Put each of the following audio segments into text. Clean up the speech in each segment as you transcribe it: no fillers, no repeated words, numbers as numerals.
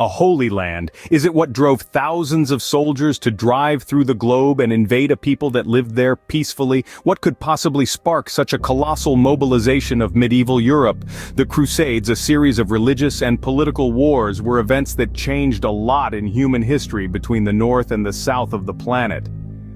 A holy land? Is it what drove thousands of soldiers to drive through the globe and invade a people that lived there peacefully? What could possibly spark such a colossal mobilization of medieval Europe? The Crusades, a series of religious and political wars, were events that changed a lot in human history between the north and the south of the planet.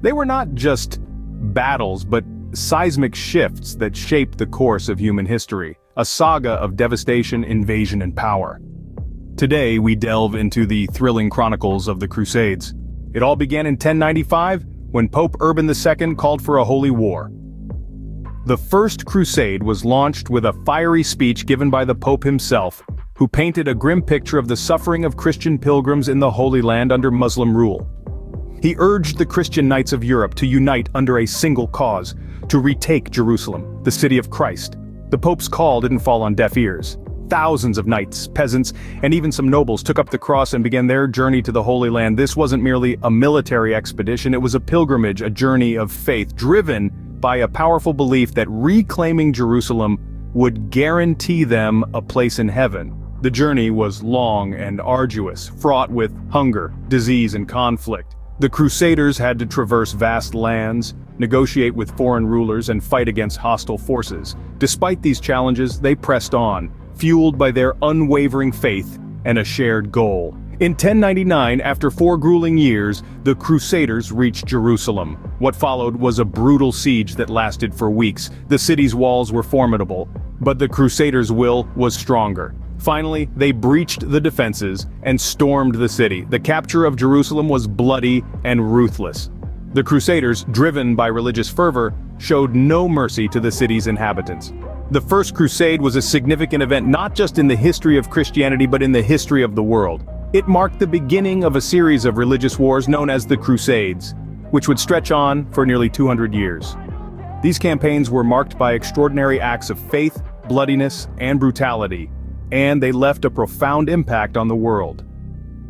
They were not just battles, but seismic shifts that shaped the course of human history, a saga of devastation, invasion, and power. Today, we delve into the thrilling chronicles of the Crusades. It all began in 1095, when Pope Urban II called for a holy war. The First Crusade was launched with a fiery speech given by the Pope himself, who painted a grim picture of the suffering of Christian pilgrims in the Holy Land under Muslim rule. He urged the Christian knights of Europe to unite under a single cause, to retake Jerusalem, the city of Christ. The Pope's call didn't fall on deaf ears. Thousands of knights, peasants, and even some nobles took up the cross and began their journey to the Holy Land. This wasn't merely a military expedition, it was a pilgrimage, a journey of faith, driven by a powerful belief that reclaiming Jerusalem would guarantee them a place in heaven. The journey was long and arduous, fraught with hunger, disease, and conflict. The Crusaders had to traverse vast lands, negotiate with foreign rulers, and fight against hostile forces. Despite these challenges, they pressed on, fueled by their unwavering faith and a shared goal. In 1099, after 4 grueling years, the Crusaders reached Jerusalem. What followed was a brutal siege that lasted for weeks. The city's walls were formidable, but the Crusaders' will was stronger. Finally, they breached the defenses and stormed the city. The capture of Jerusalem was bloody and ruthless. The Crusaders, driven by religious fervor, showed no mercy to the city's inhabitants. The First Crusade was a significant event not just in the history of Christianity but in the history of the world. It marked the beginning of a series of religious wars known as the Crusades, which would stretch on for nearly 200 years. These campaigns were marked by extraordinary acts of faith, bloodiness, and brutality, and they left a profound impact on the world.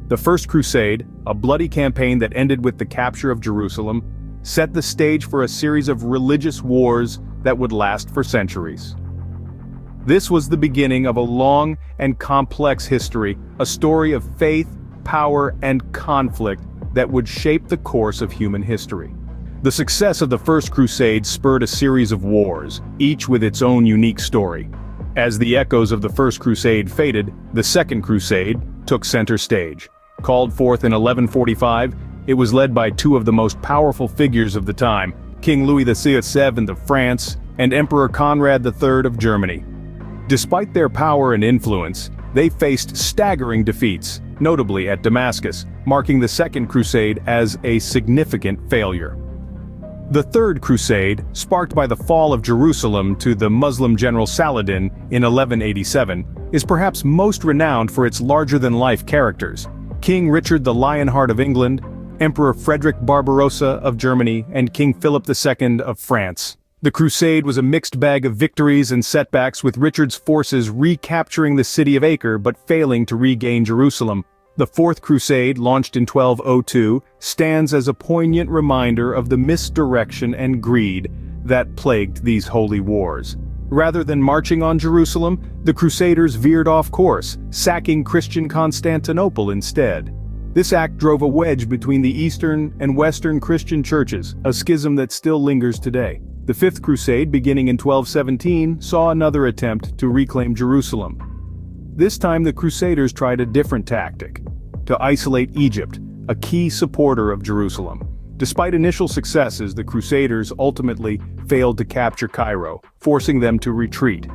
The First Crusade, a bloody campaign that ended with the capture of Jerusalem, set the stage for a series of religious wars that would last for centuries. This was the beginning of a long and complex history, a story of faith, power, and conflict that would shape the course of human history. The success of the First Crusade spurred a series of wars, each with its own unique story. As the echoes of the First Crusade faded, the Second Crusade took center stage. Called forth in 1145, it was led by 2 of the most powerful figures of the time, King Louis XVII of France and Emperor Conrad III of Germany. Despite their power and influence, they faced staggering defeats, notably at Damascus, marking the Second Crusade as a significant failure. The Third Crusade, sparked by the fall of Jerusalem to the Muslim general Saladin in 1187, is perhaps most renowned for its larger-than-life characters: King Richard the Lionheart of England, Emperor Frederick Barbarossa of Germany, and King Philip II of France. The Crusade was a mixed bag of victories and setbacks, with Richard's forces recapturing the city of Acre but failing to regain Jerusalem. The Fourth Crusade, launched in 1202, stands as a poignant reminder of the misdirection and greed that plagued these holy wars. Rather than marching on Jerusalem, the Crusaders veered off course, sacking Christian Constantinople instead. This act drove a wedge between the Eastern and Western Christian churches, a schism that still lingers today. The Fifth Crusade, beginning in 1217, saw another attempt to reclaim Jerusalem. This time the Crusaders tried a different tactic: to isolate Egypt, a key supporter of Jerusalem. Despite initial successes, the Crusaders ultimately failed to capture Cairo, forcing them to retreat.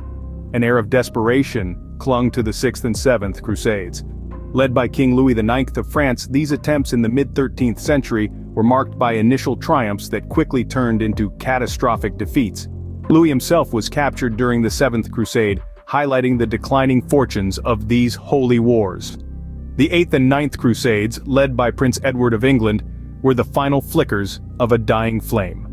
An air of desperation clung to the Sixth and Seventh Crusades. Led by King Louis IX of France, these attempts in the mid-13th century were marked by initial triumphs that quickly turned into catastrophic defeats. Louis himself was captured during the Seventh Crusade, highlighting the declining fortunes of these holy wars. The Eighth and Ninth Crusades, led by Prince Edward of England, were the final flickers of a dying flame.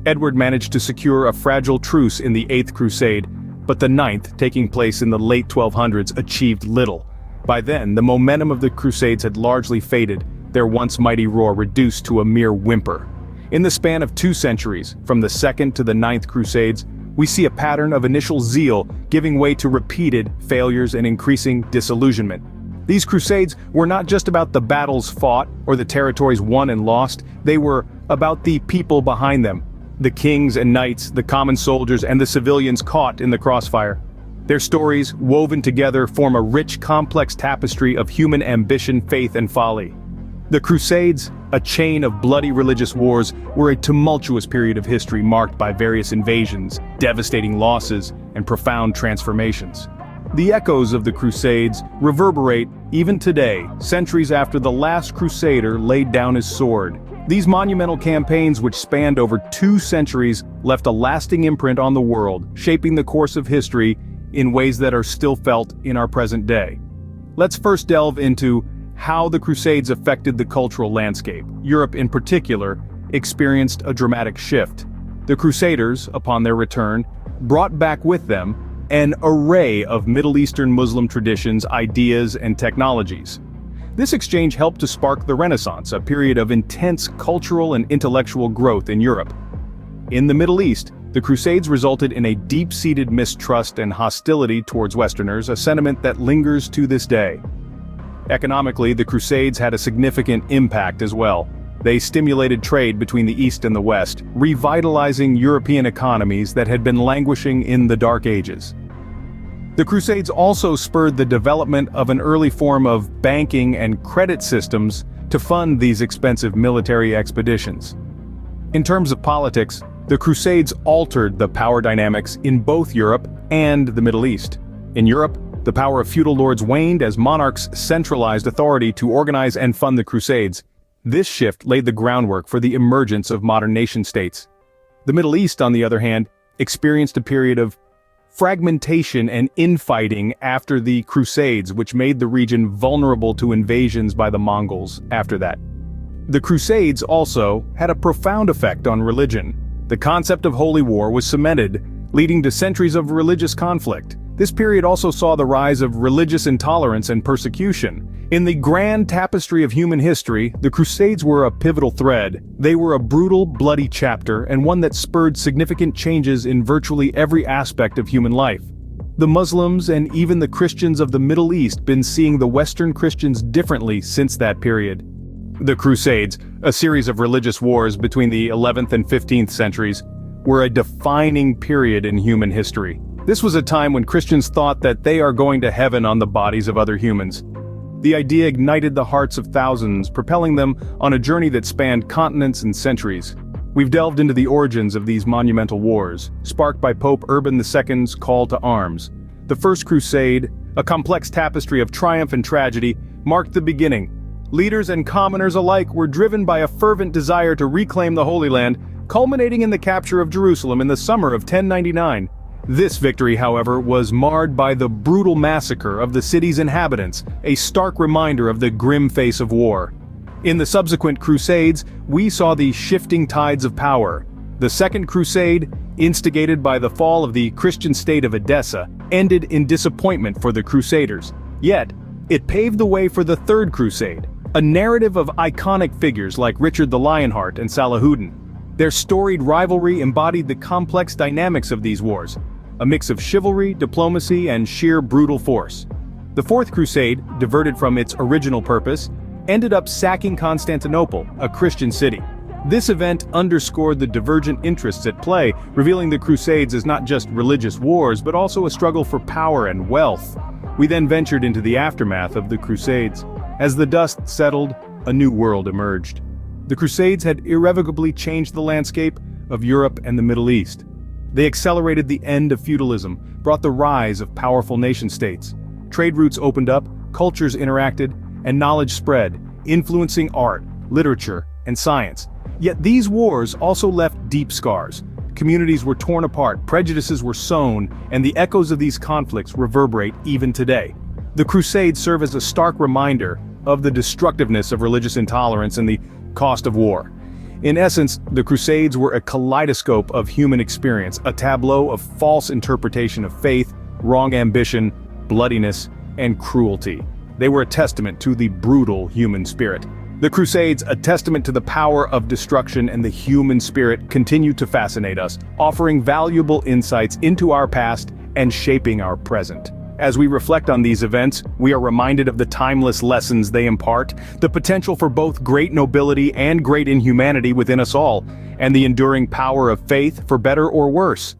Edward managed to secure a fragile truce in the Eighth Crusade, but the Ninth, taking place in the late 1200s, achieved little. By then, the momentum of the Crusades had largely faded, their once mighty roar reduced to a mere whimper. In the span of 2 centuries, from the Second to the Ninth Crusades, we see a pattern of initial zeal giving way to repeated failures and increasing disillusionment. These crusades were not just about the battles fought or the territories won and lost, they were about the people behind them. The kings and knights, the common soldiers, and the civilians caught in the crossfire. Their stories, woven together, form a rich, complex tapestry of human ambition, faith, and folly. The Crusades, a chain of bloody religious wars, were a tumultuous period of history marked by various invasions, devastating losses, and profound transformations. The echoes of the Crusades reverberate even today, centuries after the last crusader laid down his sword. These monumental campaigns, which spanned over 2 centuries, left a lasting imprint on the world, shaping the course of history in ways that are still felt in our present day. Let's first delve into how the Crusades affected the cultural landscape. Europe, in particular, experienced a dramatic shift. The Crusaders, upon their return, brought back with them an array of Middle Eastern Muslim traditions, ideas, and technologies. This exchange helped to spark the Renaissance, a period of intense cultural and intellectual growth in Europe. In the Middle East, the Crusades resulted in a deep-seated mistrust and hostility towards Westerners, a sentiment that lingers to this day. Economically, the Crusades had a significant impact as well. They stimulated trade between the East and the West, revitalizing European economies that had been languishing in the Dark Ages. The Crusades also spurred the development of an early form of banking and credit systems to fund these expensive military expeditions. In terms of politics, the Crusades altered the power dynamics in both Europe and the Middle East. In Europe, the power of feudal lords waned as monarchs centralized authority to organize and fund the Crusades. This shift laid the groundwork for the emergence of modern nation-states. The Middle East, on the other hand, experienced a period of fragmentation and infighting after the Crusades, which made the region vulnerable to invasions by the Mongols after that. The Crusades also had a profound effect on religion. The concept of holy war was cemented, leading to centuries of religious conflict. This period also saw the rise of religious intolerance and persecution. In the grand tapestry of human history, the Crusades were a pivotal thread. They were a brutal, bloody chapter, and one that spurred significant changes in virtually every aspect of human life. The Muslims and even the Christians of the Middle East been seeing the Western Christians differently since that period. The Crusades, a series of religious wars between the 11th and 15th centuries, were a defining period in human history. This was a time when Christians thought that they are going to heaven on the bodies of other humans. The idea ignited the hearts of thousands, propelling them on a journey that spanned continents and centuries. We've delved into the origins of these monumental wars, sparked by Pope Urban II's call to arms. The First Crusade, a complex tapestry of triumph and tragedy, marked the beginning. Leaders and commoners alike were driven by a fervent desire to reclaim the Holy Land, culminating in the capture of Jerusalem in the summer of 1099. This victory, however, was marred by the brutal massacre of the city's inhabitants, a stark reminder of the grim face of war. In the subsequent Crusades, we saw the shifting tides of power. The Second Crusade, instigated by the fall of the Christian state of Edessa, ended in disappointment for the Crusaders. Yet, it paved the way for the Third Crusade, a narrative of iconic figures like Richard the Lionheart and Salahuddin. Their storied rivalry embodied the complex dynamics of these wars, a mix of chivalry, diplomacy, and sheer brutal force. The Fourth Crusade, diverted from its original purpose, ended up sacking Constantinople, a Christian city. This event underscored the divergent interests at play, revealing the Crusades as not just religious wars but also a struggle for power and wealth. We then ventured into the aftermath of the Crusades. As the dust settled, a new world emerged. The Crusades had irrevocably changed the landscape of Europe and the Middle East. They accelerated the end of feudalism, brought the rise of powerful nation-states. Trade routes opened up, cultures interacted, and knowledge spread, influencing art, literature, and science. Yet these wars also left deep scars. Communities were torn apart, prejudices were sown, and the echoes of these conflicts reverberate even today. The Crusades serve as a stark reminder of the destructiveness of religious intolerance and the cost of war. In essence, the Crusades were a kaleidoscope of human experience, a tableau of false interpretation of faith, wrong ambition, bloodiness, and cruelty. They were a testament to the brutal human spirit. The Crusades, a testament to the power of destruction and the human spirit, continue to fascinate us, offering valuable insights into our past and shaping our present. As we reflect on these events, we are reminded of the timeless lessons they impart, the potential for both great nobility and great inhumanity within us all, and the enduring power of faith, for better or worse.